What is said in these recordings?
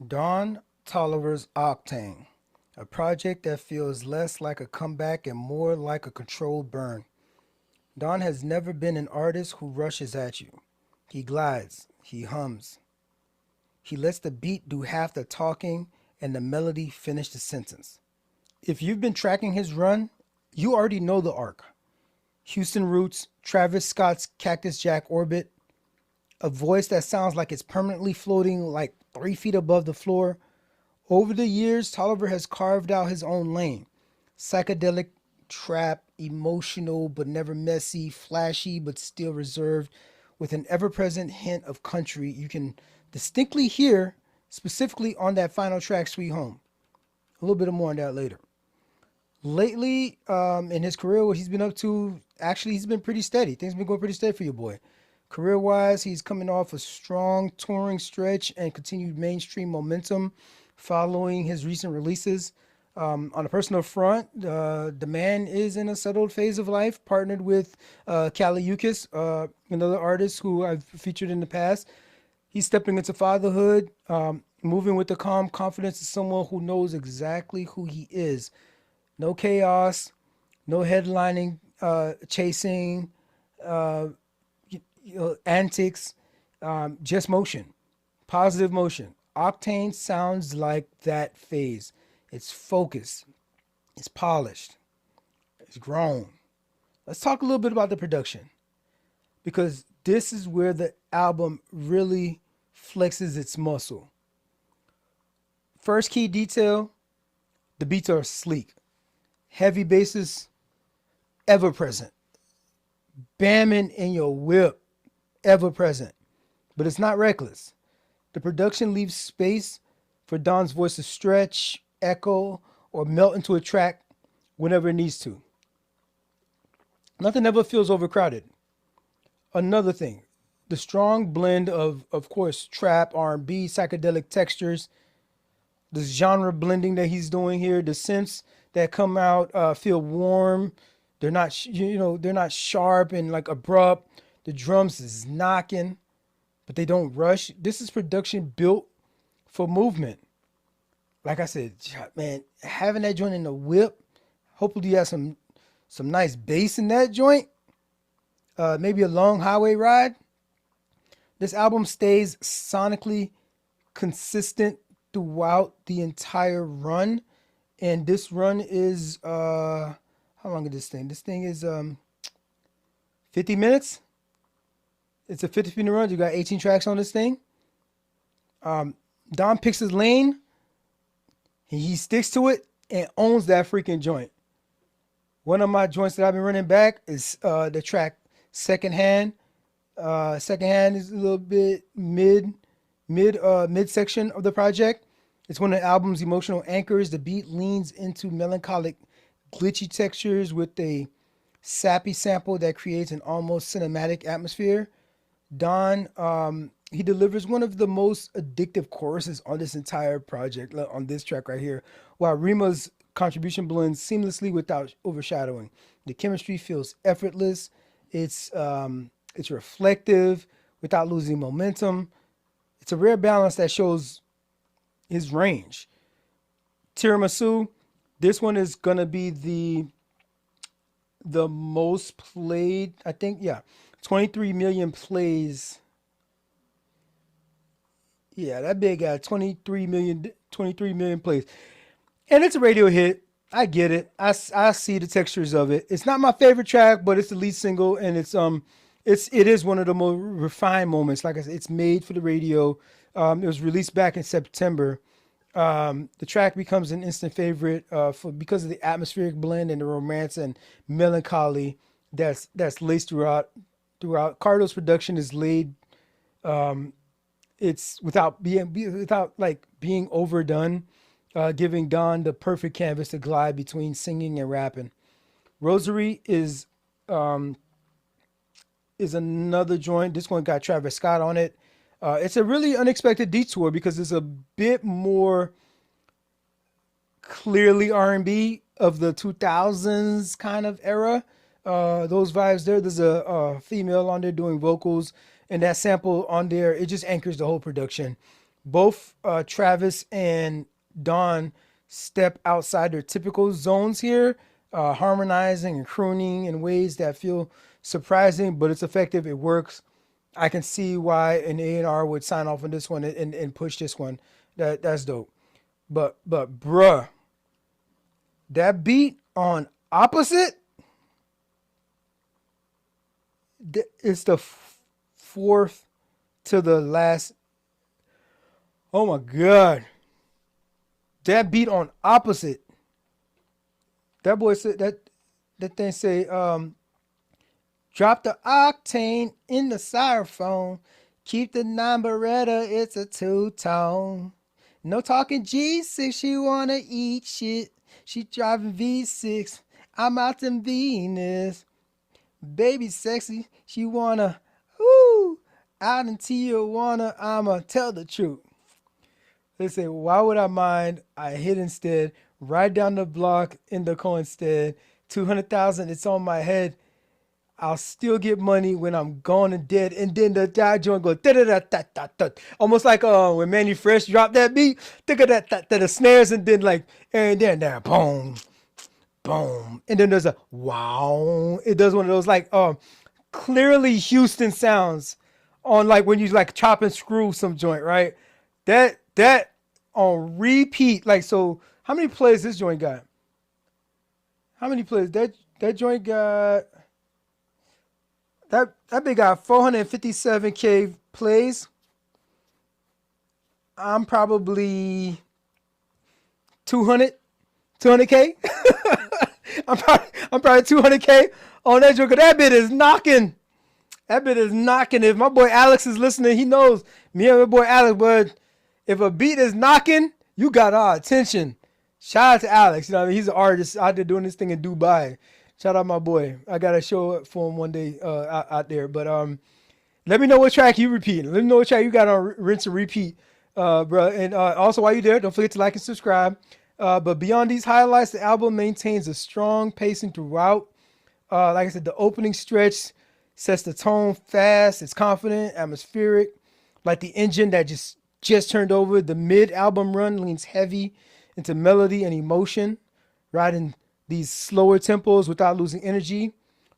Don Toliver's Octane, a project that feels less like a comeback and more like a controlled burn. Don has never been an artist who rushes at you. He glides, he hums, he lets the beat do half the talking and the melody finish the sentence. If you've been tracking his run, you already know the arc. Houston roots, Travis Scott's Cactus Jack orbit, a voice that sounds like it's permanently floating like 3 feet above the floor. Over the years, Tolliver has carved out his own lane. Psychedelic, trap, emotional but never messy, flashy but still reserved, with an ever present hint of country you can distinctly hear, specifically on that final track, Sweet Home. A little bit more on that later. Lately, in his career, what he's been up to, actually, he's been pretty steady. Things been going pretty steady for your boy. Career wise, he's coming off a strong touring stretch and continued mainstream momentum following his recent releases. On a personal front, the man is in a settled phase of life, partnered with Kaliukis, another artist who I've featured in the past. He's stepping into fatherhood, moving with the calm confidence of someone who knows exactly who he is. No chaos, no headlining, chasing, uh, antics, just motion, positive motion. Octane sounds like that phase. It's focused, it's polished, it's grown. Let's talk a little bit about the production because this is where the album really flexes its muscle. First key detail, the beats are sleek, heavy basses, ever present, bamming in your whip, ever present, but it's not reckless. The production leaves space for Don's voice to stretch, echo, or melt into a track whenever it needs to. Nothing ever feels overcrowded. Another thing, the strong blend of course, trap, R&B, psychedelic textures, the genre blending that he's doing here, the synths that come out feel warm. They're not, they're not sharp and like abrupt. The drums is knocking, but they don't rush. This is production built for movement. Like I said, man, having that joint in the whip. Hopefully, you have some nice bass in that joint. Maybe a long highway ride. This album stays sonically consistent throughout the entire run, and this run is how long is this thing? This thing is 50 minutes. It's a 50-minute run. You got 18 tracks on this thing. Don picks his lane. He sticks to it and owns that freaking joint. One of my joints that I've been running back is the track Second Hand. Second Hand is a little bit mid section of the project. It's one of the album's emotional anchors. The beat leans into melancholic, glitchy textures with a sappy sample that creates an almost cinematic atmosphere. Don, he delivers one of the most addictive choruses on this entire project, on this track right here, while Rima's contribution blends seamlessly without overshadowing. The chemistry feels effortless. It's reflective without losing momentum. It's a rare balance that shows his range. Tiramisu, this one is gonna be the most played, I think, yeah, 23 million plays. Yeah, that big guy, 23 million plays. And it's a radio hit. I get it. I see the textures of it. It's not my favorite track, but it's the lead single, and it is one of the more refined moments. Like I said, it's made for the radio. It was released back in September. The track becomes an instant favorite because of the atmospheric blend and the romance and melancholy that's laced throughout. Cardo's production is laid. It's without like being overdone, giving Don the perfect canvas to glide between singing and rapping. Rosary is another joint. This one got Travis Scott on it. It's a really unexpected detour because it's a bit more clearly R&B of the 2000s kind of era. Those vibes there. There's a female on there doing vocals, and that sample on there, it just anchors the whole production. Both Travis and Don step outside their typical zones here, harmonizing and crooning in ways that feel surprising, but it's effective. It works. I can see why an A&R would sign off on this one and push this one. That's dope. But bruh, that beat on opposite, it's the fourth to the last. Oh my god, that beat on opposite. That boy said that thing say drop the octane in the styrofoam. Keep the nine Beretta, it's a two-tone. No talking G6, she wanna eat shit. She driving V6, I'm out in Venus. Baby sexy, she wanna, ooh, out in Tijuana, I'ma tell the truth. They say, why would I mind? I hit instead, right down the block in the car instead. 200,000, it's on my head. I'll still get money when I'm gone and dead. And then the die joint go da da da da da da. Almost like when Manny Fresh dropped that beat. Think of that the snares and then like and then there boom, boom. And then there's a wow. It does one of those like clearly Houston sounds on like when you like chop and screw some joint, right? That on repeat. Like so how many plays this joint got? How many plays? That joint got that big got 457K plays. I'm probably 200K. I'm probably 200K on that joke. That bit is knocking. That bit is knocking. If my boy Alex is listening, he knows me and my boy Alex. But if a beat is knocking, you got our attention. Shout out to Alex. You know what I mean? He's an artist out there doing this thing in Dubai. Shout out my boy. I gotta show up for him one day out there. But let me know what track you repeat. Let me know what track you got on rinse and repeat, bro. And also while you're there, don't forget to like and subscribe. But beyond these highlights, the album maintains a strong pacing throughout. Like I said, the opening stretch sets the tone fast. It's confident, atmospheric, like the engine that just turned over. The mid-album run leans heavy into melody and emotion, riding these slower tempos without losing energy.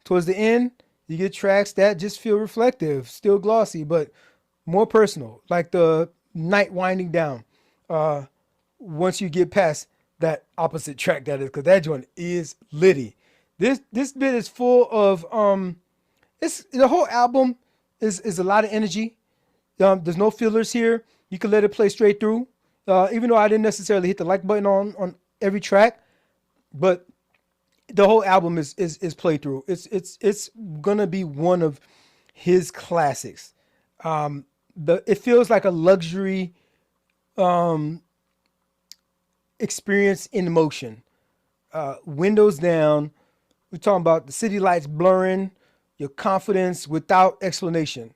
Towards the end, you get tracks that just feel reflective, still glossy, but more personal, like the night winding down. Once you get past that opposite track, that is, because that joint is litty. This bit is full of the whole album is a lot of energy. There's no fillers here. You can let it play straight through. Even though I didn't necessarily hit the like button on every track, but the whole album is played through. It's gonna be one of his classics. It feels like a luxury experience in motion. Windows down. We're talking about the city lights blurring, your confidence without explanation.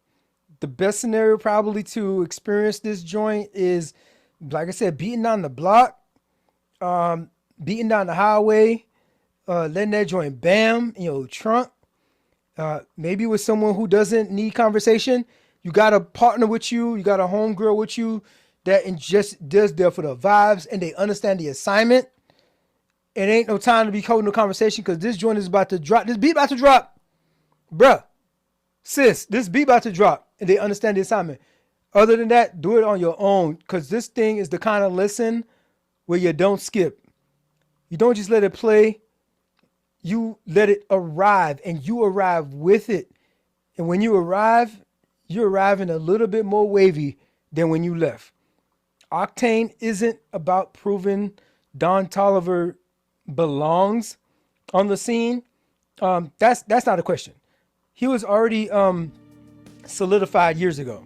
The best scenario probably to experience this joint is, like I said, beating down the block, beating down the highway, letting that joint bam in your trunk. Maybe with someone who doesn't need conversation. You got a partner with you, you got a homegirl with you that just does there for the vibes and they understand the assignment. It ain't no time to be holding no conversation because this joint is about to drop. This beat about to drop. Bruh, sis, this beat about to drop and they understand the assignment. Other than that, do it on your own because this thing is the kind of listen where you don't skip. You don't just let it play. You let it arrive and you arrive with it. And when you arrive in a little bit more wavy than when you left. Octane isn't about proving Don Toliver belongs on the scene. That's not a question. He was already solidified years ago.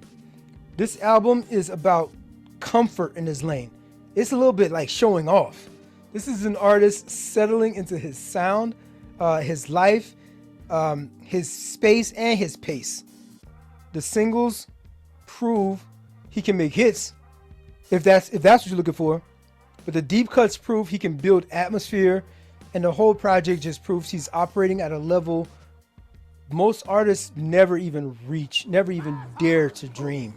This album is about comfort in his lane. It's a little bit like showing off. This is an artist settling into his sound, his life, his space, and his pace. The singles prove he can make hits if that's what you're looking for. But the deep cuts prove he can build atmosphere, and the whole project just proves he's operating at a level most artists never even reach, never even dare to dream.